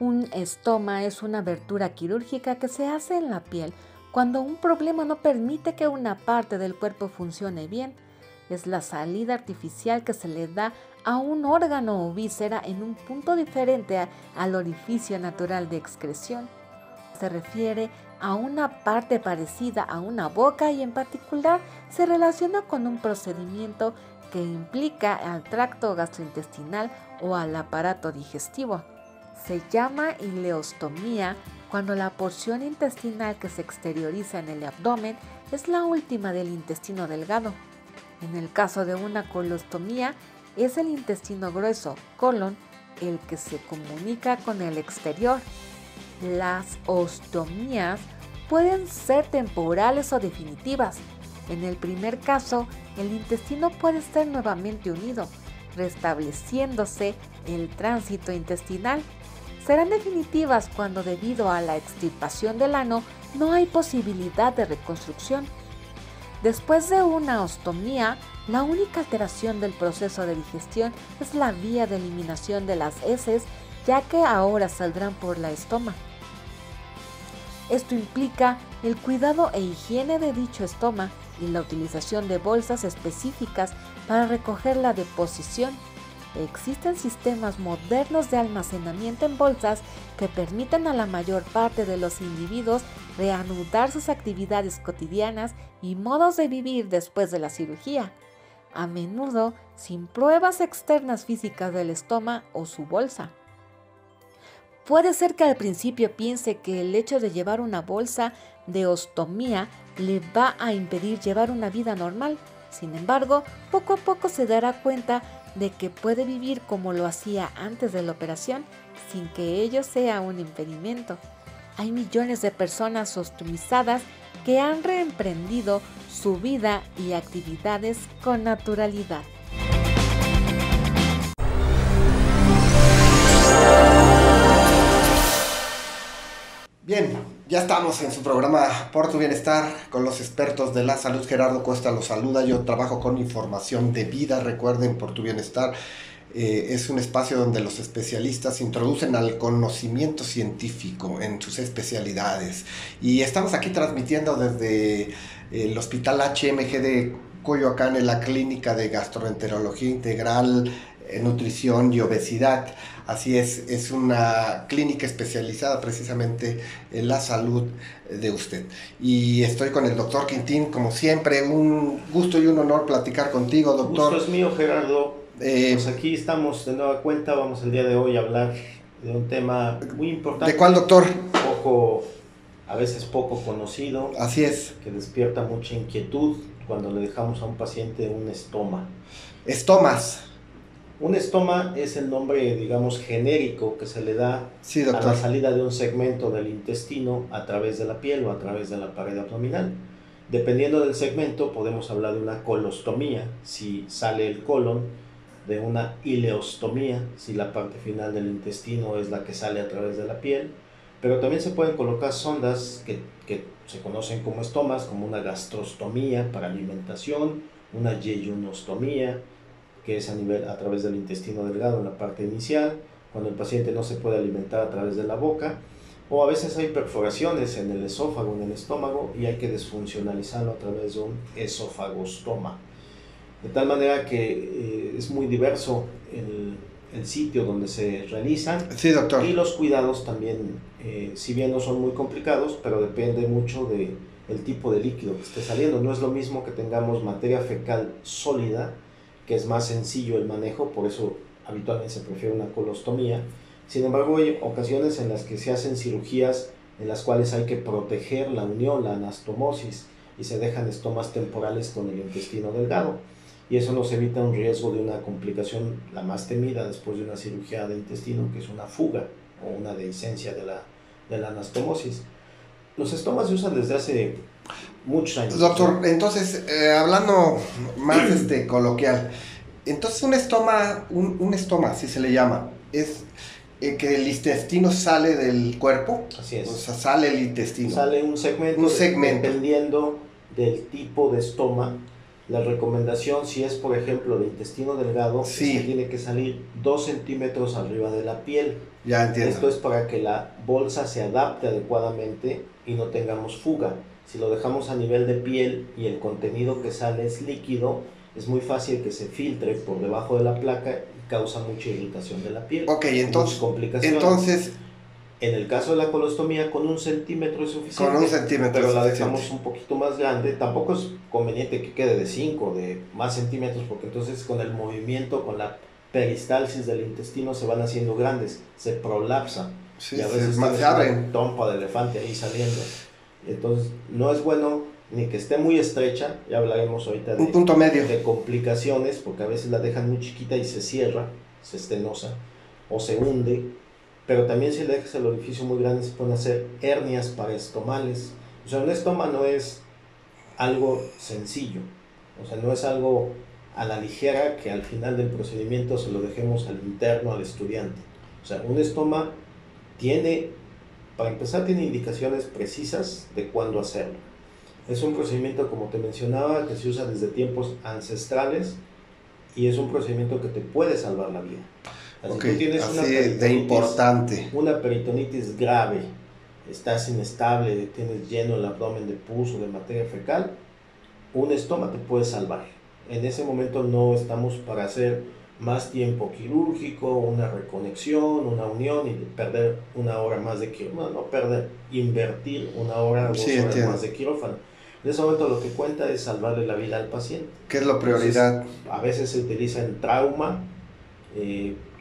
Un estoma es una abertura quirúrgica que se hace en la piel cuando un problema no permite que una parte del cuerpo funcione bien. Es la salida artificial que se le da a un órgano o víscera en un punto diferente al orificio natural de excreción. Se refiere a una parte parecida a una boca y en particular se relaciona con un procedimiento que implica al tracto gastrointestinal o al aparato digestivo. Se llama ileostomía cuando la porción intestinal que se exterioriza en el abdomen es la última del intestino delgado. En el caso de una colostomía, es el intestino grueso, colon, el que se comunica con el exterior. Las ostomías pueden ser temporales o definitivas. En el primer caso, el intestino puede ser nuevamente unido, restableciéndose el tránsito intestinal. Serán definitivas cuando, debido a la extirpación del ano, no hay posibilidad de reconstrucción. Después de una ostomía, la única alteración del proceso de digestión es la vía de eliminación de las heces, ya que ahora saldrán por la estoma. Esto implica el cuidado e higiene de dicho estoma y la utilización de bolsas específicas para recoger la deposición. Existen sistemas modernos de almacenamiento en bolsas que permiten a la mayor parte de los individuos reanudar sus actividades cotidianas y modos de vivir después de la cirugía, a menudo sin pruebas externas físicas del estoma o su bolsa. Puede ser que al principio piense que el hecho de llevar una bolsa de ostomía le va a impedir llevar una vida normal. Sin embargo, poco a poco se dará cuenta de que puede vivir como lo hacía antes de la operación sin que ello sea un impedimento. Hay millones de personas ostomizadas que han reemprendido su vida y actividades con naturalidad. Bien, ya estamos en su programa Por tu Bienestar con los expertos de la salud. Gerardo Cuesta los saluda. Yo trabajo con información de vida. Recuerden, Por tu Bienestar es un espacio donde los especialistas introducen al conocimiento científico en sus especialidades. Y estamos aquí transmitiendo desde el Hospital HMG de Coyoacán, en la Clínica de Gastroenterología Integral, Nutrición y Obesidad. Así es una clínica especializada precisamente en la salud de usted. Y estoy con el doctor Quintín, como siempre, un gusto y un honor platicar contigo, doctor. Gusto es mío, Gerardo. Pues aquí estamos de nueva cuenta. Vamos el día de hoy a hablar de un tema muy importante. ¿De cuál, doctor? A veces poco conocido. Así es. Que despierta mucha inquietud cuando le dejamos a un paciente un estoma. Estomas. Un estoma es el nombre, digamos, genérico que se le da a la salida de un segmento del intestino a través de la piel o a través de la pared abdominal. Dependiendo del segmento, podemos hablar de una colostomía, si sale el colon, de una ileostomía, si la parte final del intestino es la que sale a través de la piel, pero también se pueden colocar sondas que se conocen como estomas, como una gastrostomía para alimentación, una yeyunostomía, que es a través del intestino delgado en la parte inicial, cuando el paciente no se puede alimentar a través de la boca, o a veces hay perforaciones en el esófago, en el estómago, y hay que desfuncionalizarlo a través de un esofagostoma. De tal manera que es muy diverso el sitio donde se realizan. Sí, doctor. Y los cuidados también, si bien no son muy complicados, pero depende mucho del tipo de líquido que esté saliendo. No es lo mismo que tengamos materia fecal sólida, que es más sencillo el manejo, por eso habitualmente se prefiere una colostomía. Sin embargo, hay ocasiones en las que se hacen cirugías en las cuales hay que proteger la unión, la anastomosis, y se dejan estomas temporales con el intestino delgado. Y eso nos evita un riesgo de una complicación, la más temida después de una cirugía de intestino, que es una fuga o una dehiscencia de la anastomosis. Los estomas se usan desde hace muchos años. Doctor, entonces, hablando más coloquial, entonces un estoma, así se le llama, es que el intestino sale del cuerpo. Así es. O sea, sale el intestino. Sale un segmento. Dependiendo del tipo de estoma, La recomendación, si es por ejemplo de intestino delgado, sí, es que tiene que salir 2 centímetros arriba de la piel. Ya entiendo. Esto es para que la bolsa se adapte adecuadamente y no tengamos fuga. Si lo dejamos a nivel de piel y el contenido que sale es líquido, es muy fácil que se filtre por debajo de la placa y causa mucha irritación de la piel. Ok, entonces, complicaciones. En el caso de la colostomía, con 1 centímetro es suficiente. Con 1 centímetro pero la dejamos un poquito más grande. Tampoco es conveniente que quede de 5, de más centímetros, porque entonces con el movimiento, con la peristalsis del intestino se van haciendo grandes, se prolapsa. Sí, y a veces se abren. una trompa de elefante ahí saliendo. Entonces no es bueno ni que esté muy estrecha, ya hablaremos ahorita un punto medio. De complicaciones, porque a veces la dejan muy chiquita y se cierra, se estenosa o se hunde. Pero también si le dejas el orificio muy grande se pueden hacer hernias paraestomales. O sea, un estoma no es algo sencillo. O sea, no es algo a la ligera que al final del procedimiento se lo dejemos al interno, al estudiante. O sea, un estoma tiene, para empezar, tiene indicaciones precisas de cuándo hacerlo. Es un procedimiento, como te mencionaba, que se usa desde tiempos ancestrales y es un procedimiento que te puede salvar la vida. Así que tienes una peritonitis grave, estás inestable, tienes lleno el abdomen de pus o de materia fecal, un estoma te puede salvar. En ese momento no estamos para hacer más tiempo quirúrgico, una reconexión, una unión y perder 1 hora más de quirófano. No perder, invertir 1 hora o 2 horas más de quirófano. En ese momento lo que cuenta es salvarle la vida al paciente. ¿Qué es la prioridad? Entonces, a veces se utiliza en trauma.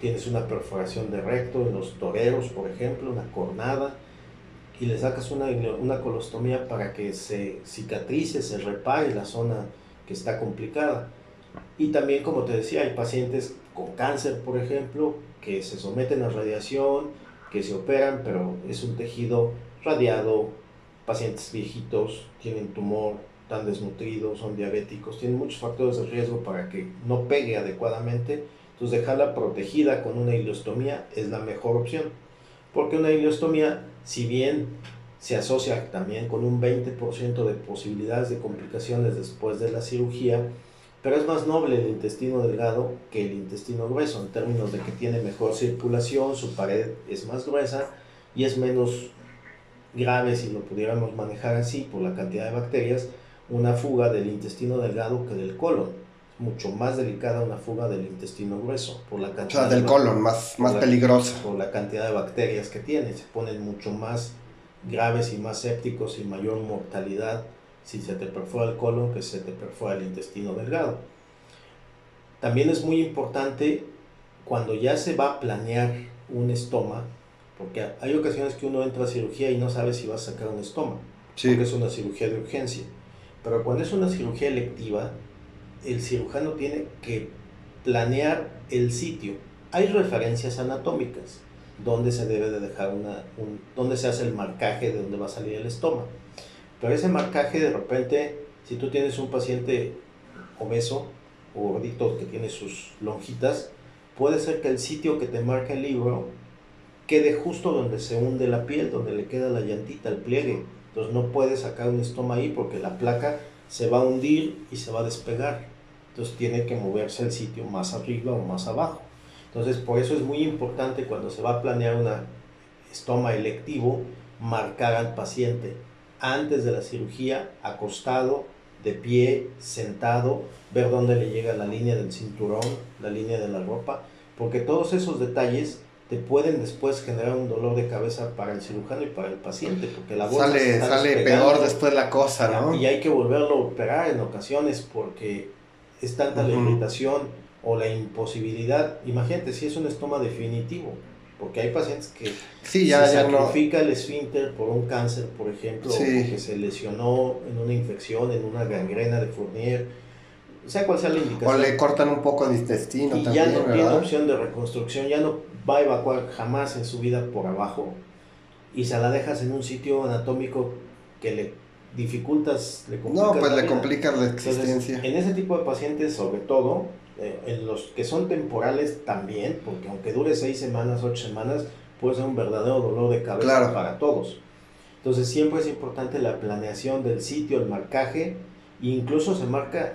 Tienes una perforación de recto en los toreros, por ejemplo, una cornada, y le sacas una colostomía para que se cicatrice, se repare la zona que está complicada. Y también, como te decía, hay pacientes con cáncer, por ejemplo, que se someten a radiación, que se operan, pero es un tejido radiado, pacientes viejitos, tienen tumor, están desnutridos, son diabéticos, tienen muchos factores de riesgo para que no pegue adecuadamente. Entonces dejarla protegida con una ileostomía es la mejor opción, porque una ileostomía, si bien se asocia también con un 20% de posibilidades de complicaciones después de la cirugía, pero es más noble el intestino delgado que el intestino grueso, en términos de que tiene mejor circulación, su pared es más gruesa y es menos grave, si lo pudiéramos manejar así, por la cantidad de bacterias, una fuga del intestino delgado que del colon. Mucho más delicada una fuga del intestino grueso por la cantidad del colon, más peligrosa por la cantidad de bacterias que tiene. Se ponen mucho más graves y más sépticos y mayor mortalidad si se te perfora el colon que si se te perfora el intestino delgado. También es muy importante cuando ya se va a planear un estoma, porque hay ocasiones que uno entra a cirugía y no sabe si va a sacar un estoma, porque es una cirugía de urgencia. Pero cuando es una cirugía electiva, el cirujano tiene que planear el sitio. Hay referencias anatómicas donde se debe de dejar donde se hace el marcaje de donde va a salir el estoma. Pero ese marcaje, de repente, si tú tienes un paciente obeso o gordito que tiene sus lonjitas, puede ser que el sitio que te marca el libro quede justo donde se hunde la piel, donde le queda la llantita, el pliegue. Entonces no puedes sacar un estoma ahí porque la placa se va a hundir y se va a despegar. Entonces tiene que moverse el sitio más arriba o más abajo. Entonces por eso es muy importante cuando se va a planear un estoma electivo, marcar al paciente antes de la cirugía, acostado, de pie, sentado, ver dónde le llega la línea del cinturón, la línea de la ropa, porque todos esos detalles te pueden después generar un dolor de cabeza para el cirujano y para el paciente, porque la bolsa sale peor después la cosa, ¿no? Y hay que volverlo a operar en ocasiones porque es tanta la irritación o la imposibilidad. Imagínate si es un estoma definitivo, porque hay pacientes que se sacrifica el esfínter por un cáncer, por ejemplo, o que se lesionó en una infección, en una gangrena de Fournier, sea cual sea la indicación. O le cortan un poco de intestino y también, ya no ¿verdad? tiene opción de reconstrucción, ya no va a evacuar jamás en su vida por abajo, y se la dejas en un sitio anatómico que le dificultas, le complica la existencia. Entonces, en ese tipo de pacientes, sobre todo, en los que son temporales también, porque aunque dure 6 semanas, 8 semanas, puede ser un verdadero dolor de cabeza para todos. Entonces siempre es importante la planeación del sitio, el marcaje, e incluso se marca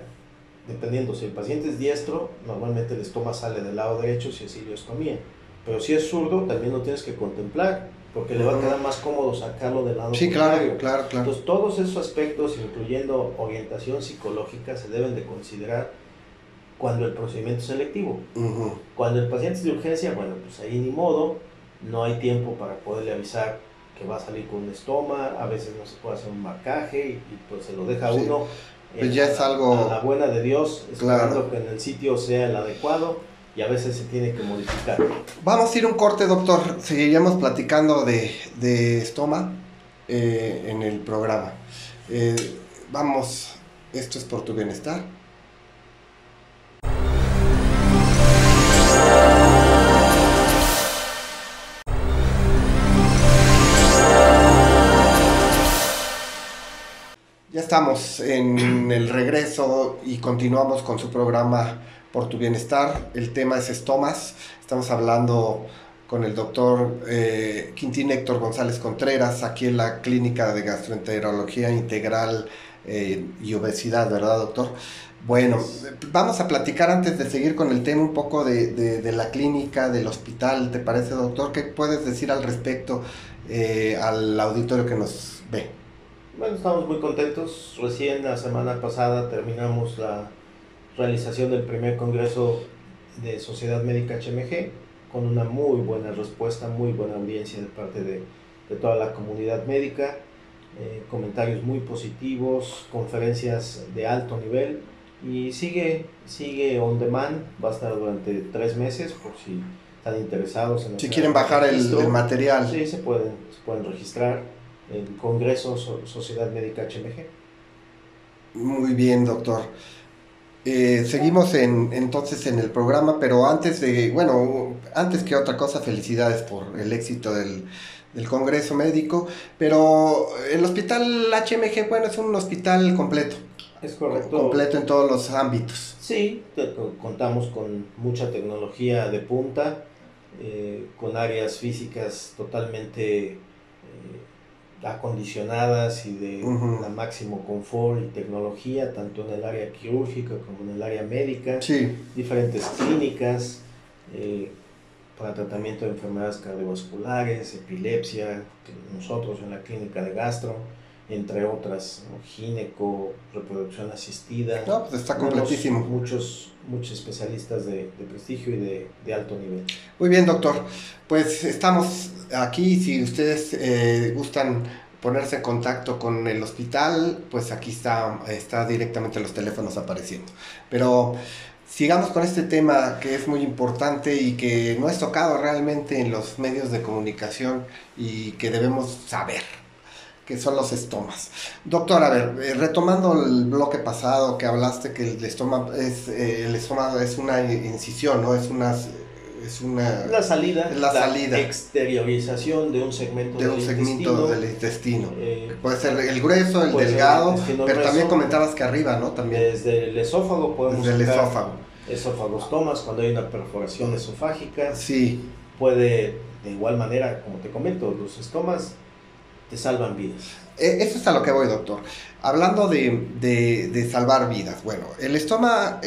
dependiendo, si el paciente es diestro, normalmente el estoma sale del lado derecho si es iliostomía. Pero si es zurdo, también lo tienes que contemplar, porque le va a quedar más cómodo sacarlo del lado contrario. Claro. Entonces, todos esos aspectos, incluyendo orientación psicológica, se deben de considerar cuando el procedimiento es selectivo. Cuando el paciente es de urgencia, bueno, pues ahí ni modo, no hay tiempo para poderle avisar que va a salir con un estoma, a veces no se puede hacer un marcaje y pues se lo deja uno pues ya es algo a la buena de Dios, esperando que en el sitio sea el adecuado, y a veces se tiene que modificar. Vamos a ir un corte, doctor. Seguiríamos platicando de estoma en el programa. Vamos, esto es por tu bienestar. Ya estamos en el regreso y continuamos con su programa Por tu Bienestar. El tema es estomas. Estamos hablando con el doctor Quintín Héctor González Contreras, aquí en la Clínica de Gastroenterología Integral y Obesidad, ¿verdad, doctor? Bueno, vamos a platicar antes de seguir con el tema un poco de la clínica, del hospital, ¿te parece, doctor? ¿Qué puedes decir al respecto al auditorio que nos ve? Bueno, estamos muy contentos. Recién la semana pasada terminamos la realización del primer congreso de Sociedad Médica HMG con una muy buena respuesta, muy buena audiencia de parte de toda la comunidad médica, comentarios muy positivos, conferencias de alto nivel y sigue on demand, va a estar durante 3 meses por si están interesados en si quieren bajar el material. Sí, se pueden registrar en Congreso Sociedad Médica HMG. Muy bien, doctor. Seguimos entonces en el programa, pero antes que otra cosa, felicidades por el éxito del Congreso Médico, pero el Hospital HMG, bueno, es un hospital completo. Es correcto. Completo en todos los ámbitos. Sí, contamos con mucha tecnología de punta, con áreas físicas totalmente acondicionadas y de la máximo confort y tecnología, tanto en el área quirúrgica como en el área médica, diferentes clínicas para tratamiento de enfermedades cardiovasculares, epilepsia, nosotros en la clínica de gastro, entre otras, gineco, reproducción asistida. No, pues está completísimo. Muchos especialistas de prestigio y de alto nivel. Muy bien, doctor. Pues estamos aquí, si ustedes gustan ponerse en contacto con el hospital, pues aquí está directamente los teléfonos apareciendo. Pero sigamos con este tema que es muy importante y que no es tocado realmente en los medios de comunicación y que debemos saber, que son los estomas. Doctor, a ver, retomando el bloque pasado que hablaste que el estómago es una incisión, ¿no? Es la salida, exteriorización de un segmento del intestino. Puede ser el grueso, el delgado, pero grueso, también comentabas que arriba, ¿no? También. Desde el esófago podemos sacar esófagostomas cuando hay una perforación esofágica. Sí. Puede, de igual manera, como te comento, los estomas te salvan vidas. Eso es a lo que voy, doctor. Hablando de salvar vidas, bueno, el estoma,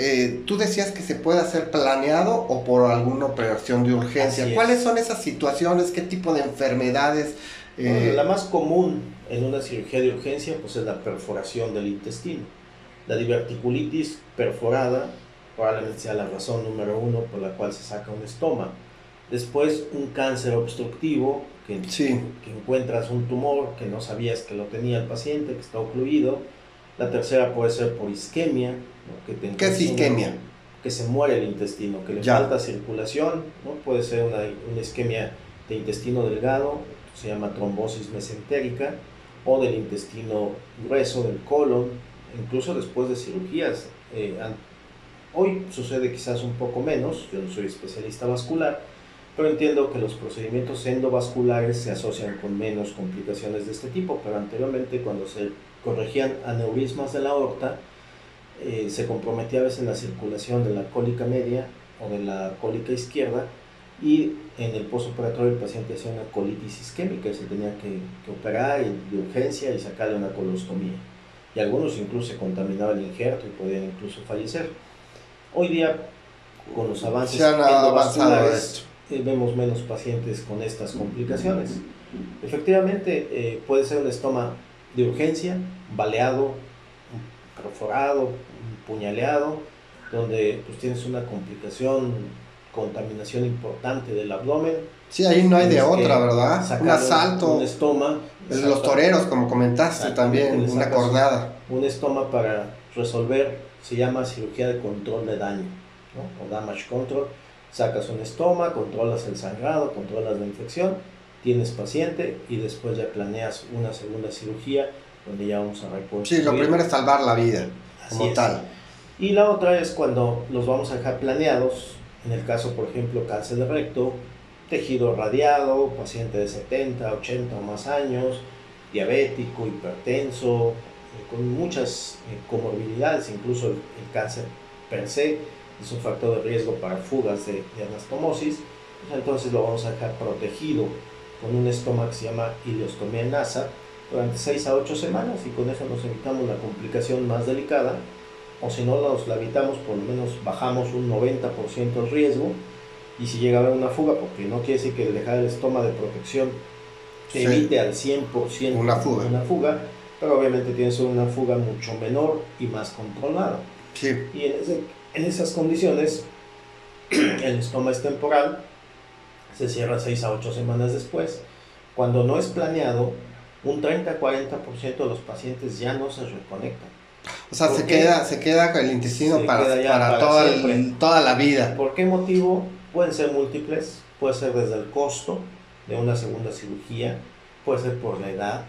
tú decías que se puede hacer planeado o por alguna operación de urgencia. ¿Cuáles son esas situaciones? ¿Qué tipo de enfermedades? Bueno, la más común en una cirugía de urgencia pues es la perforación del intestino. La diverticulitis perforada probablemente sea la razón número 1 por la cual se saca un estoma. Después un cáncer obstructivo, que encuentras un tumor que no sabías que lo tenía el paciente, que está ocluido. La tercera puede ser por isquemia, ¿no? ¿Qué es isquemia? Que se muere el intestino, que le falta circulación, ¿no? Puede ser una isquemia de intestino delgado, se llama trombosis mesentérica, o del intestino grueso, del colon, incluso después de cirugías. Hoy sucede quizás un poco menos, yo no soy especialista vascular, pero entiendo que los procedimientos endovasculares se asocian con menos complicaciones de este tipo, pero anteriormente cuando se corregían aneurismas de la aorta, se comprometía a veces la circulación de la cólica media o de la cólica izquierda, y en el postoperatorio el paciente hacía una colitis isquémica y se tenía que operar de urgencia y sacarle una colostomía. y algunos incluso se contaminaba el injerto y podían incluso fallecer. Hoy día, con los avances endovasculares, vemos menos pacientes con estas complicaciones. Efectivamente, puede ser un estoma de urgencia, baleado, perforado, puñaleado, donde pues, tienes una complicación, contaminación importante del abdomen. Sí, ahí no hay de otra, ¿verdad? Un asalto. Un estoma. Los toreros, como comentaste también, una cornada. Un estoma para resolver, se llama cirugía de control de daño, ¿no? O damage control. Sacas un estoma, controlas el sangrado, controlas la infección, tienes paciente y después ya planeas una segunda cirugía donde ya vamos a reconstruir. Sí, lo primero es salvar la vida, como tal. Y la otra es cuando los vamos a dejar planeados, en el caso, por ejemplo, cáncer de recto, tejido radiado, paciente de 70, 80 o más años, diabético, hipertenso, con muchas comorbilidades, incluso el cáncer per se es un factor de riesgo para fugas de anastomosis. Entonces lo vamos a dejar protegido con un estoma que se llama ileostomía en NASA durante 6 a 8 semanas, y con eso nos evitamos la complicación más delicada, o si no nos la evitamos, por lo menos bajamos un 90% el riesgo. Y si llega a haber una fuga, porque no quiere decir que el dejar el estoma de protección te evite al 100% una fuga, pero obviamente tienes una fuga mucho menor y más controlada. Sí. Y en esas condiciones, el estoma es temporal, se cierra 6 a 8 semanas después. Cuando no es planeado, un 30-40% de los pacientes ya no se reconectan. O sea, se queda con el intestino para toda la vida. ¿Por qué motivo? Pueden ser múltiples, puede ser desde el costo de una segunda cirugía, puede ser por la edad,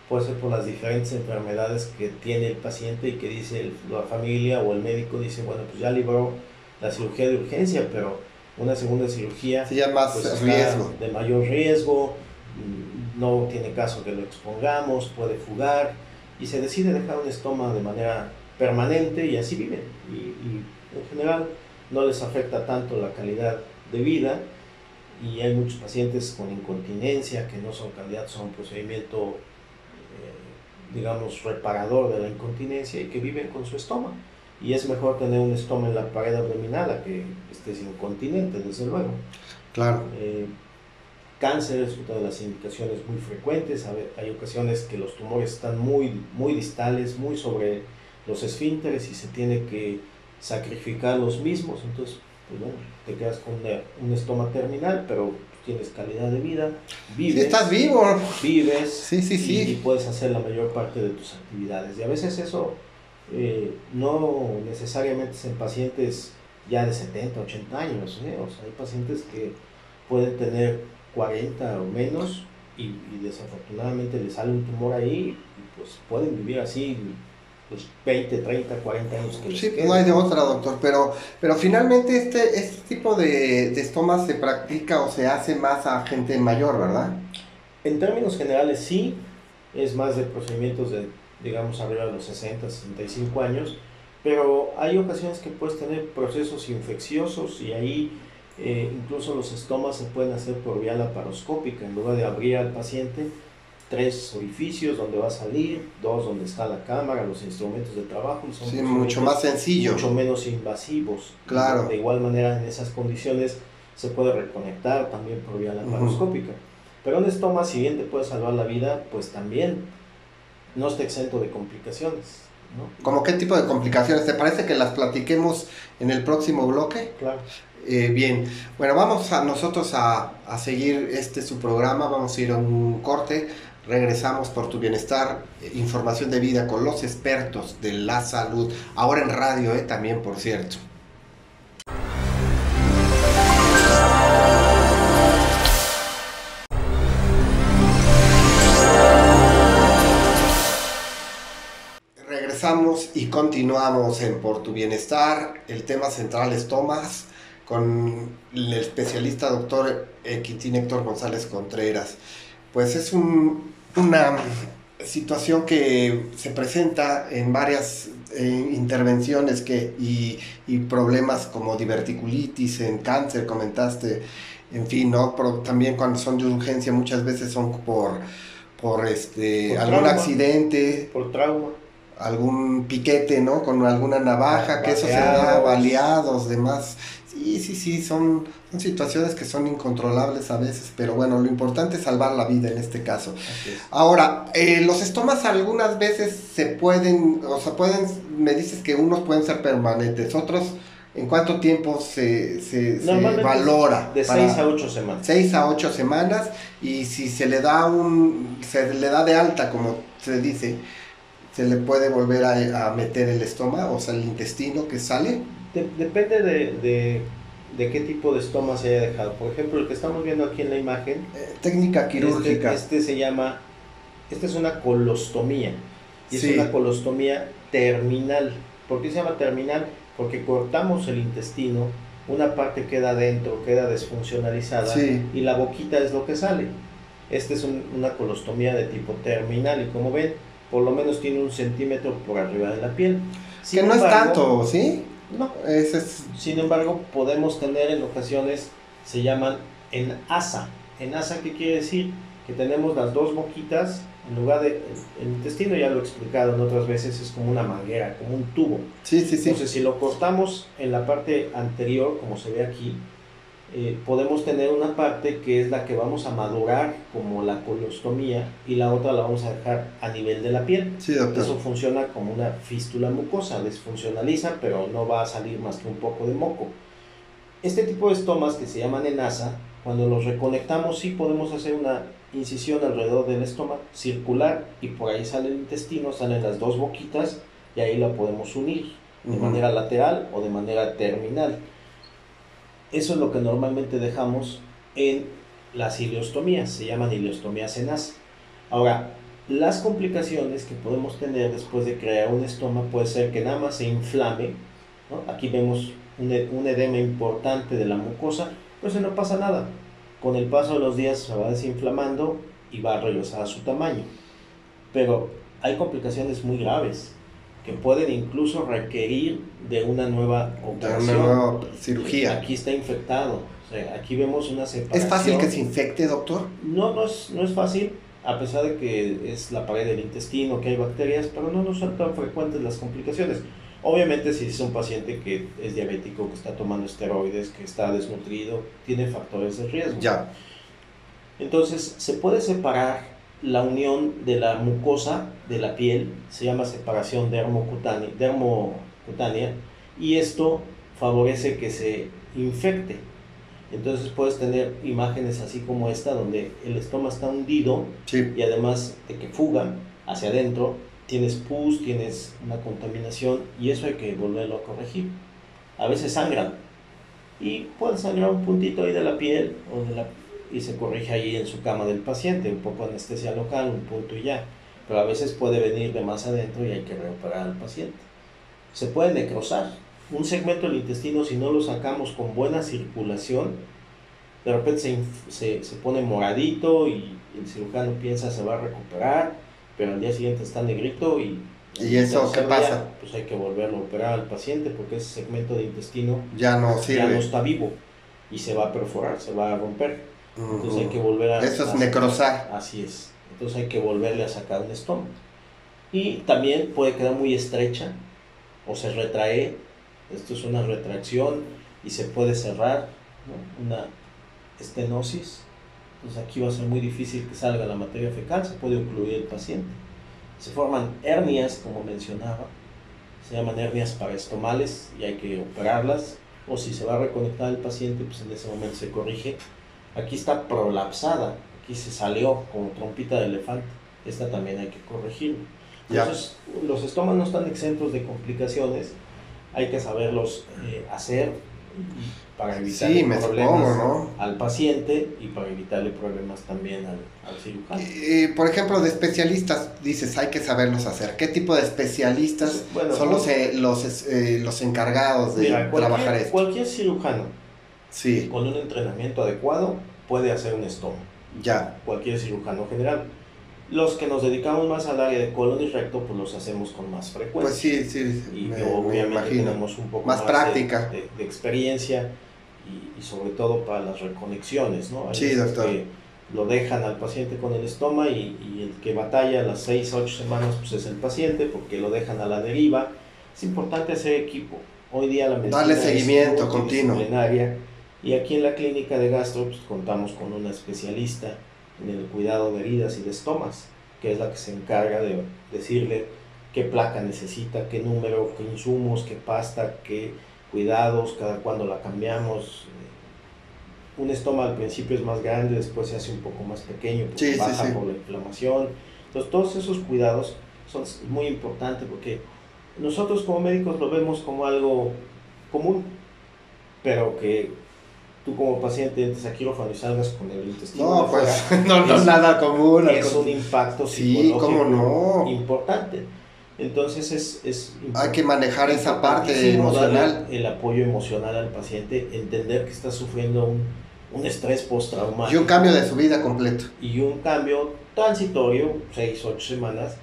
puede ser por las diferentes enfermedades que tiene el paciente y que dice la familia o el médico dice, bueno, pues ya libró la cirugía de urgencia, pero una segunda cirugía sí, ya más pues riesgo. De mayor riesgo, no tiene caso que lo expongamos, puede fugar, y se decide dejar un estoma de manera permanente y así viven. Y en general no les afecta tanto la calidad de vida, y hay muchos pacientes con incontinencia que no son candidatos a un procedimiento digamos reparador de la incontinencia y que viven con su estoma, y es mejor tener un estoma en la pared abdominal a que estés incontinente, desde luego. Claro. Cáncer es una de las indicaciones muy frecuentes. Hay ocasiones que los tumores están muy, muy distales, muy sobre los esfínteres, y se tiene que sacrificar los mismos. Entonces, pues bueno, te quedas con un estoma terminal, pero tienes calidad de vida, vives. Sí, estás vivo. Vives. Sí. Y puedes hacer la mayor parte de tus actividades. Y a veces eso no necesariamente es en pacientes ya de 70, 80 años. O sea, hay pacientes que pueden tener 40 o menos y desafortunadamente les sale un tumor ahí, y pues pueden vivir así pues 20, 30, 40 años que les queden. No hay de otra, doctor, pero finalmente este tipo de estomas se practica o se hace más a gente mayor, ¿verdad? En términos generales sí, es más de procedimientos de, digamos, arriba de los 60, 65 años, pero hay ocasiones que puedes tener procesos infecciosos, y ahí incluso los estomas se pueden hacer por vía laparoscópica. En lugar de abrir al paciente 3 orificios donde va a salir, 2 donde está la cámara, los instrumentos de trabajo, y son mucho más sencillo, mucho menos invasivos. Claro. De igual manera, en esas condiciones se puede reconectar también por vía laparoscópica. Pero un estoma, si bien te puede salvar la vida, pues también no está exento de complicaciones, ¿no? ¿Cómo qué tipo de complicaciones? ¿Te parece que las platiquemos en el próximo bloque? Claro. Bien, bueno, vamos nosotros a seguir su programa, vamos a ir a un corte, regresamos por tu bienestar, información de vida con los expertos de la salud, ahora en radio, también, por cierto. Regresamos y continuamos en Por tu Bienestar. El tema central es estomas, con el especialista doctor Quintín Héctor González Contreras. Pues es una situación que se presenta en varias intervenciones y problemas como diverticulitis, en cáncer, comentaste, en fin, ¿no? Pero también cuando son de urgencia muchas veces son por algún trauma, accidente. Por trauma. algún piquete, ¿no? Con alguna navaja, que eso se da, baleados, demás. Sí, son situaciones que son incontrolables a veces, pero bueno, lo importante es salvar la vida en este caso. Ahora, los estomas algunas veces se pueden, me dices que unos pueden ser permanentes, otros, ¿en cuánto tiempo se valora? De 6 a 8 semanas. 6 a 8 semanas, y si se le da de alta, como se dice, se le puede volver a meter el estómago, o sea, el intestino que sale. Depende de qué tipo de estoma se haya dejado. Por ejemplo, el que estamos viendo aquí en la imagen, técnica quirúrgica. Esta es una colostomía, y es una colostomía terminal. ¿Por qué se llama terminal? Porque cortamos el intestino, una parte queda adentro, queda desfuncionalizada, y la boquita es lo que sale. Esta es una colostomía de tipo terminal, y como ven, por lo menos tiene 1 centímetro por arriba de la piel. Que no es tanto, ¿sí? No. Sin embargo, podemos tener en ocasiones, se llaman en asa. En asa, ¿qué quiere decir? Que tenemos las dos boquitas, en lugar de el intestino, ya lo he explicado en otras veces, es como una manguera, como un tubo. Entonces, si lo cortamos en la parte anterior, como se ve aquí, podemos tener una parte que es la que vamos a madurar como la colostomía, y la otra la vamos a dejar a nivel de la piel. Sí, doctor. Eso funciona como una fístula mucosa, desfuncionaliza, pero no va a salir más que un poco de moco. Este tipo de estomas, que se llaman en asa, cuando los reconectamos, sí podemos hacer una incisión alrededor del estómago circular, y por ahí sale el intestino, salen las dos boquitas, y ahí la podemos unir de manera lateral o de manera terminal. Eso es lo que normalmente dejamos en las ileostomías, se llaman ileostomías en asa. Ahora, las complicaciones que podemos tener después de crear un estoma puede ser que nada más se inflame, ¿no? Aquí vemos un edema importante de la mucosa, pero eso no pasa nada. Con el paso de los días se va desinflamando y va a regresar a su tamaño. Pero hay complicaciones muy graves que pueden incluso requerir de una nueva operación. De una nueva cirugía. Aquí está infectado. O sea, aquí vemos una separación. ¿Es fácil que se infecte, doctor? No es fácil, a pesar de que es la pared del intestino, que hay bacterias, pero no son tan frecuentes las complicaciones. Obviamente, si es un paciente que es diabético, que está tomando esteroides, que está desnutrido, tiene factores de riesgo. Ya. Entonces, se puede separar la unión de la mucosa de la piel, se llama separación dermocutánea, y esto favorece que se infecte. Entonces puedes tener imágenes así como esta, donde el estómago está hundido, y además de que fuga hacia adentro, tienes pus, tienes una contaminación, y eso hay que volverlo a corregir. A veces sangran, y puede sangrar un puntito ahí de la piel, y se corrige ahí en su cama del paciente, un poco de anestesia local, un punto y ya. Pero a veces puede venir de más adentro y hay que reoperar al paciente. Se puede necrosar. Un segmento del intestino, si no lo sacamos con buena circulación, de repente se pone moradito, y el cirujano piensa se va a recuperar, pero al día siguiente está negrito, y eso qué pasa? Pues hay que volverlo a operar al paciente, porque ese segmento de intestino ya no sirve, ya no está vivo, y se va a perforar, se va a romper. Entonces hay que volver a... Eso es necrosar. Así es. Entonces hay que volverle a sacar un estómago. Y también puede quedar muy estrecha o se retrae. Esto es una retracción y se puede cerrar, ¿no? Una estenosis. Entonces aquí va a ser muy difícil que salga la materia fecal, se puede ocluir el paciente. Se forman hernias, como mencionaba. Se llaman hernias paraestomales y hay que operarlas. O si se va a reconectar el paciente, pues en ese momento se corrige. Aquí está prolapsada, aquí se salió como trompita de elefante. Esta también hay que corregirlo. Entonces, los estomas no están exentos de complicaciones, hay que saberlos hacer para evitar problemas al paciente y para evitarle problemas también al cirujano. Por ejemplo, de especialistas, dices, hay que saberlos hacer. ¿Qué tipo de especialistas son los encargados de trabajar esto? Cualquier cirujano con un entrenamiento adecuado puede hacer un estoma. Cualquier cirujano general. Los que nos dedicamos más al área de colon y recto, pues los hacemos con más frecuencia. Pues sí, y obviamente tenemos un poco más práctica de experiencia y sobre todo para las reconexiones, ¿no? Sí, doctor. lo dejan al paciente con el estoma y el que batalla las 6 a 8 semanas pues es el paciente, porque lo dejan a la deriva. Es importante hacer equipo. Hoy día la medicina darle seguimiento es continuo. Y aquí en la clínica de gastro pues, contamos con una especialista en el cuidado de heridas y de estomas, que es la que se encarga de decirle qué placa necesita, qué número, qué insumos, qué pasta, qué cuidados, cada cuándo la cambiamos. Un estoma al principio es más grande, después se hace un poco más pequeño porque baja por la inflamación. Entonces todos esos cuidados son muy importantes, porque nosotros como médicos lo vemos como algo común, pero que tú como paciente entres a quirófano y salgas con el intestino no, pues no es nada común. Es un impacto psicológico ¿cómo no? importante. Entonces hay que manejar esa parte emocional. El apoyo emocional al paciente, entender que está sufriendo un estrés postraumático. Y un cambio de su vida completo. Y un cambio transitorio, 6, 8 semanas,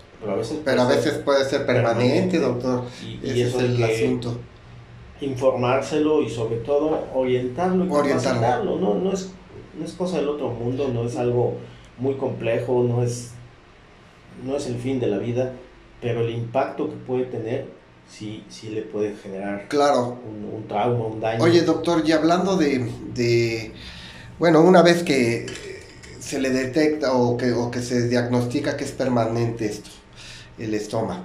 pero a veces puede ser permanente, doctor. Y eso es el asunto. Informárselo y sobre todo orientarlo y capacitarlo. No es cosa del otro mundo, no es algo muy complejo, no es el fin de la vida, pero el impacto que puede tener sí le puede generar un trauma, un daño. Oye, doctor, y hablando de bueno, una vez que se le detecta o que se diagnostica que es permanente esto, el estoma,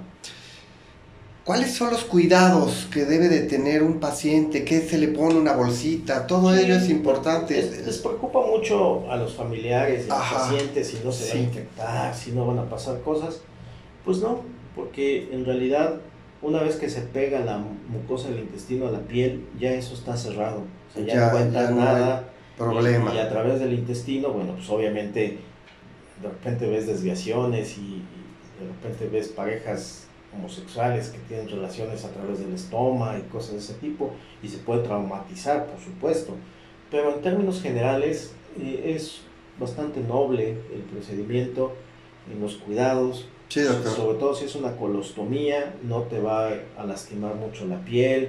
¿cuáles son los cuidados que debe de tener un paciente? ¿Qué se le pone una bolsita? Todo ello es importante. Les preocupa mucho a los familiares y a los pacientes si no se va a infectar, si no van a pasar cosas. Pues no, porque en realidad una vez que se pega la mucosa del intestino a la piel, ya eso está cerrado. O sea, ya no cuenta nada. Problema. Y a través del intestino, bueno, pues obviamente de repente ves desviaciones y de repente ves parejas homosexuales que tienen relaciones a través del estoma y cosas de ese tipo, y se puede traumatizar, por supuesto, pero en términos generales es bastante noble el procedimiento en los cuidados. Sí, doctor. Sobre todo si es una colostomía, no te va a lastimar mucho la piel,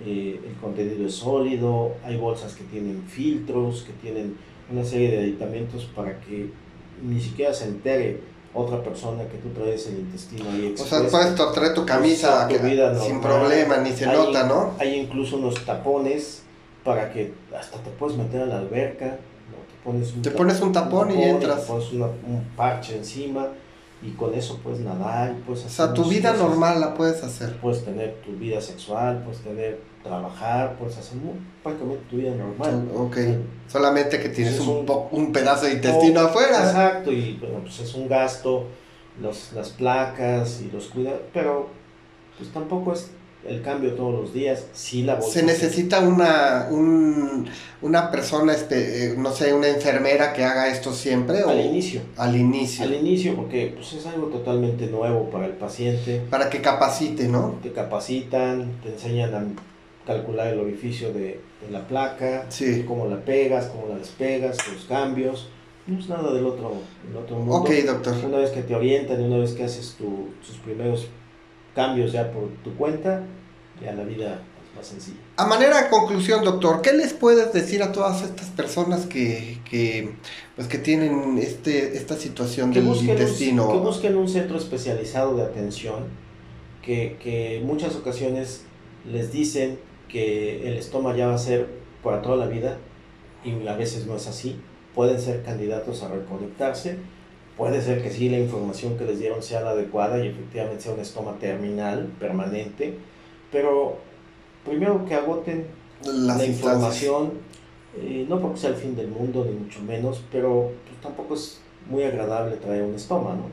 el contenido es sólido, hay bolsas que tienen filtros, que tienen una serie de aditamentos para que ni siquiera se entere otra persona que tú traes el intestino ahí expuesto. O sea, puedes traer tu camisa sin problema, ni se nota, ¿no? Hay incluso unos tapones para que hasta te puedes meter a la alberca, ¿no? Te pones un tapón y entras. Te pones un parche encima y con eso puedes nadar. Puedes hacer, o sea, tu vida normal la puedes hacer. Puedes tener tu vida sexual, puedes trabajar, puedes hacer prácticamente tu vida normal. Ok, solamente que tienes un pedazo de intestino afuera. Exacto, y bueno, pues es un gasto, las placas y los cuidados, pero pues tampoco es el cambio todos los días. Sí, la bolsa se necesita una persona, no sé, una enfermera que haga esto siempre. Al inicio, porque pues es algo totalmente nuevo para el paciente. Para que capacite, ¿no? Te capacitan, te enseñan a calcular el orificio de la placa, cómo la pegas, cómo la despegas, los cambios. No es nada del otro mundo. Ok, doctor. Una vez que te orientan y una vez que haces tus primeros cambios ya por tu cuenta, ya la vida es más sencilla. A manera de conclusión, doctor, ¿qué les puedes decir a todas estas personas que tienen esta situación del intestino? Que busquen un centro especializado de atención, que en muchas ocasiones les dicen que el estómago ya va a ser para toda la vida, y a veces no es así. Pueden ser candidatos a reconectarse. Puede ser que sí, la información que les dieron sea la adecuada y efectivamente sea un estoma terminal, permanente, pero primero que agoten la información, no porque sea el fin del mundo, ni mucho menos, pero pues, tampoco es muy agradable traer un estoma, ¿no?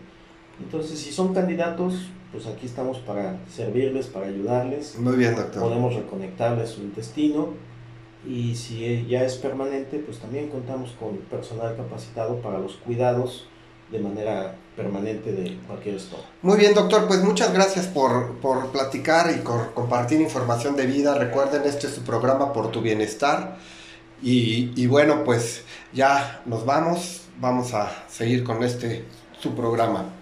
Entonces, si son candidatos, pues aquí estamos para servirles, para ayudarles. Muy bien, doctor. Podemos reconectarles su intestino. Y si ya es permanente, pues también contamos con personal capacitado para los cuidados de manera permanente de cualquier estómago. Muy bien, doctor, pues muchas gracias por platicar y por compartir información de vida. Recuerden, este es su programa Por Tu Bienestar. Y bueno, pues ya nos vamos a seguir con su programa.